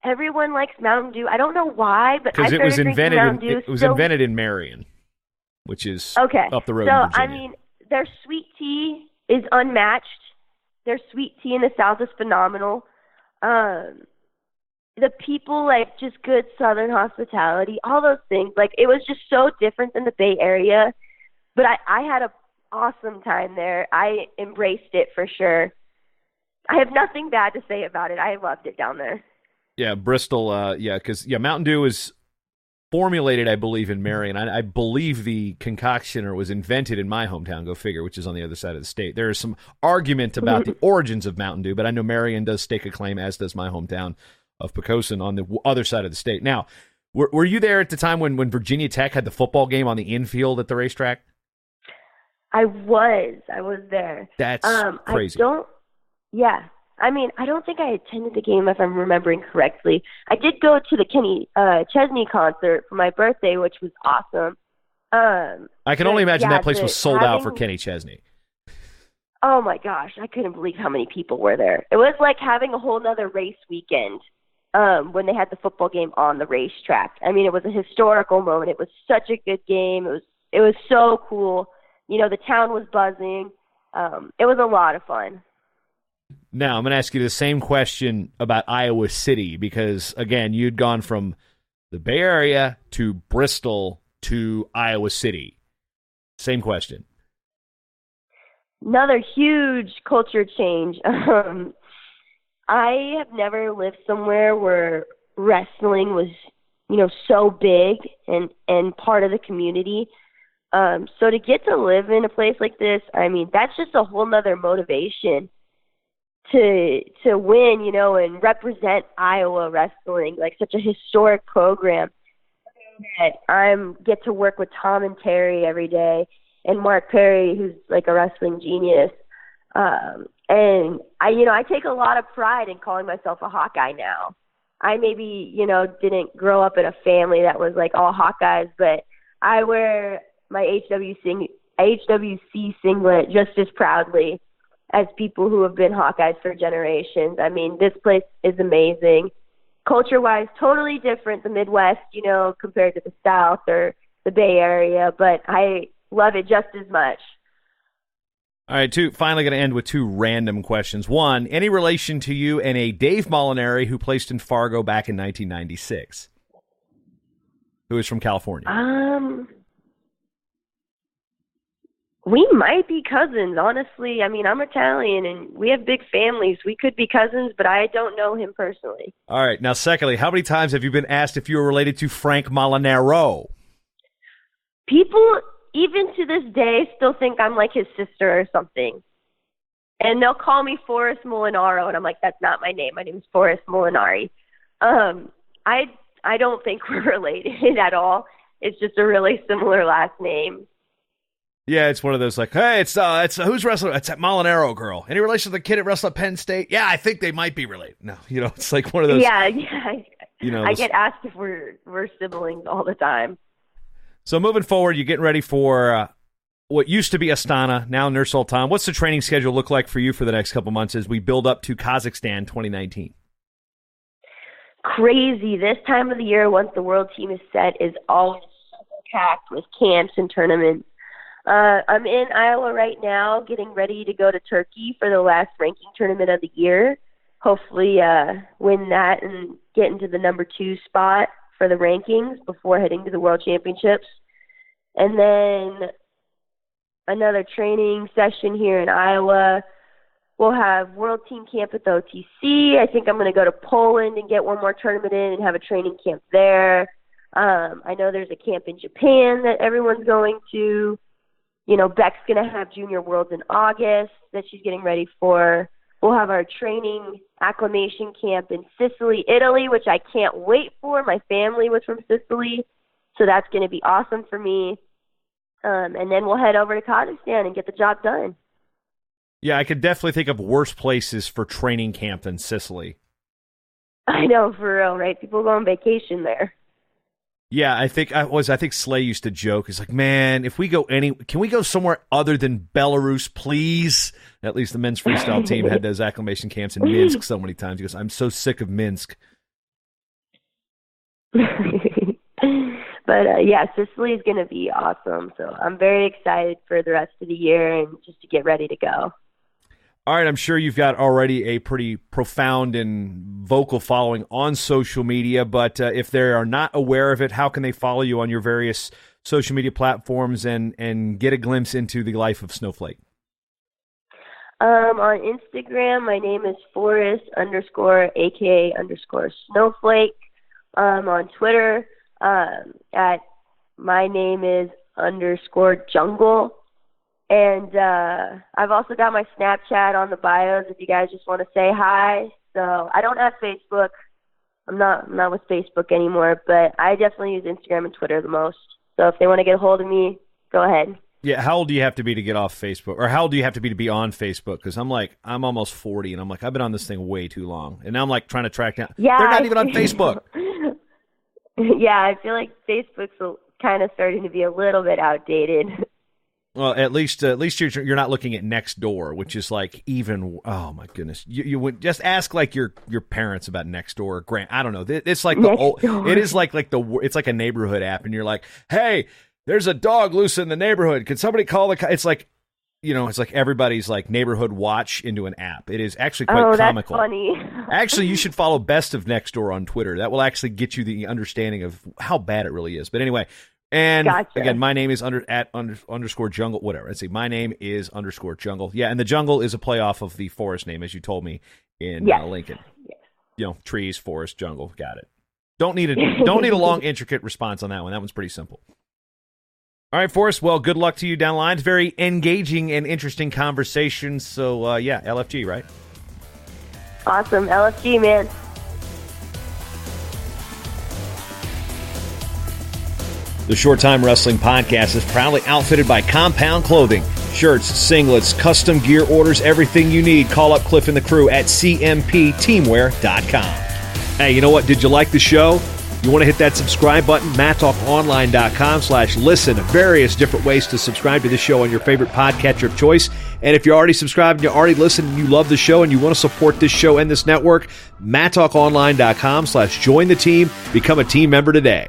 Everyone likes Mountain Dew. I don't know why, but because it was invented in Marion, which is up the road. So in Virginia. I mean, their sweet tea is unmatched. Their sweet tea in the South is phenomenal. The people, like, just good Southern hospitality, all those things. Like, it was just so different than the Bay Area. But I had an awesome time there. I embraced it for sure. I have nothing bad to say about it. I loved it down there. Yeah, Bristol, because Mountain Dew is formulated, I believe, in Marion. I believe the concoction was invented in my hometown, go figure, which is on the other side of the state. There is some argument about the origins of Mountain Dew, but I know Marion does stake a claim, as does my hometown of Poquoson on the other side of the state. Now, were you there at the time when Virginia Tech had the football game on the infield at the racetrack? I was there. That's crazy. I mean, I don't think I attended the game, if I'm remembering correctly. I did go to the Kenny Chesney concert for my birthday, which was awesome. I can only imagine that place was sold out for Kenny Chesney. Oh, my gosh. I couldn't believe how many people were there. It was like having a whole nother race weekend when they had the football game on the racetrack. I mean, it was a historical moment. It was such a good game. It was so cool. You know, the town was buzzing. It was a lot of fun. Now, I'm going to ask you the same question about Iowa City because, again, you'd gone from the Bay Area to Bristol to Iowa City. Same question. Another huge culture change. I have never lived somewhere where wrestling was, so big and part of the community. So to get to live in a place like this, I mean, that's just a whole nother motivation to win, and represent Iowa wrestling, like such a historic program. I get to work with Tom and Terry every day, and Mark Perry, who's like a wrestling genius. And I take a lot of pride in calling myself a Hawkeye now. I maybe, didn't grow up in a family that was like all Hawkeyes, but I wear my HWC singlet just as proudly as people who have been Hawkeyes for generations. I mean, this place is amazing. Culture-wise, totally different, the Midwest, compared to the South or the Bay Area, but I love it just as much. All right, finally going to end with two random questions. One, any relation to you and a Dave Molinari who placed in Fargo back in 1996? Who is from California? We might be cousins, honestly. I mean, I'm Italian, and we have big families. We could be cousins, but I don't know him personally. All right. Now, secondly, how many times have you been asked if you were related to Frank Molinaro? People, even to this day, still think I'm like his sister or something. And they'll call me Forrest Molinaro, and I'm like, that's not my name. My name is Forrest Molinari. I don't think we're related at all. It's just a really similar last name. Yeah, it's one of those like, hey, it's who's wrestling? It's that Molinaro girl. Any relation to the kid that wrestled at Penn State? Yeah, I think they might be related. No, it's like one of those. Yeah. I get asked if we're siblings all the time. So moving forward, you're getting ready for what used to be Astana, now Nur Sultan. What's the training schedule look like for you for the next couple months as we build up to Kazakhstan 2019? Crazy. This time of the year, once the world team is set, is always packed with camps and tournaments. I'm in Iowa right now, getting ready to go to Turkey for the last ranking tournament of the year. Hopefully win that and get into the number 2 spot for the rankings before heading to the World Championships. And then another training session here in Iowa. We'll have World Team Camp at the OTC. I think I'm going to go to Poland and get one more tournament in and have a training camp there. I know there's a camp in Japan that everyone's going to. You know, Beck's going to have Junior Worlds in August that she's getting ready for. We'll have our training acclimation camp in Sicily, Italy, which I can't wait for. My family was from Sicily, so that's going to be awesome for me. And then we'll head over to Kazakhstan and get the job done. Yeah, I could definitely think of worse places for training camp than Sicily. I know, for real, right? People go on vacation there. Yeah, I think Slay used to joke. He's like, man, if we go can we go somewhere other than Belarus, please? At least the men's freestyle team had those acclimation camps in Minsk so many times. He goes, I'm so sick of Minsk. But yeah, Sicily is going to be awesome. So I'm very excited for the rest of the year and just to get ready to go. All right, I'm sure you've got already a pretty profound and vocal following on social media, but if they are not aware of it, how can they follow you on your various social media platforms and get a glimpse into the life of Snowflake? On Instagram, my name is Forrest _AKA_Snowflake. On Twitter, at my name is _jungle. And I've also got my Snapchat on the bios if you guys just want to say hi. So I don't have Facebook. I'm not with Facebook anymore, but I definitely use Instagram and Twitter the most. So if they want to get a hold of me, go ahead. Yeah, how old do you have to be to get off Facebook? Or how old do you have to be on Facebook? Because I'm almost 40, and I'm like, I've been on this thing way too long. And now I'm like trying to track down. Yeah, they're not even on Facebook. Yeah, I feel like Facebook's kind of starting to be a little bit outdated. Well, at least you're not looking at Nextdoor, which is like even. Oh my goodness, you would just ask like your parents about Nextdoor. Grant, I don't know. It's like the old. It is like it's like a neighborhood app, and you're like, hey, there's a dog loose in the neighborhood. Can somebody call the? It's like, it's like everybody's like neighborhood watch into an app. It is actually quite comical. That's funny. Actually, you should follow Best of Nextdoor on Twitter. That will actually get you the understanding of how bad it really is. But anyway. And gotcha. Again, my name is _jungle, whatever. Let's see. My name is _jungle. Yeah, and the jungle is a playoff of the Forrest name, as you told me in Lincoln. Yes. Trees, forest, jungle. Got it. Don't need a long, intricate response on that one. That one's pretty simple. All right, Forrest. Well, good luck to you down the line. It's very engaging and interesting conversation. So, LFG, right? Awesome. LFG, man. The Short Time Wrestling Podcast is proudly outfitted by Compound Clothing. Shirts, singlets, custom gear orders, everything you need. Call up Cliff and the crew at cmpteamwear.com. Hey, you know what? Did you like the show? You want to hit that subscribe button? MatTalkOnline.com/listen. Various different ways to subscribe to the show on your favorite podcatcher of choice. And if you're already subscribed and you already listened and you love the show and you want to support this show and this network, MatTalkOnline.com/join the team. Become a team member today.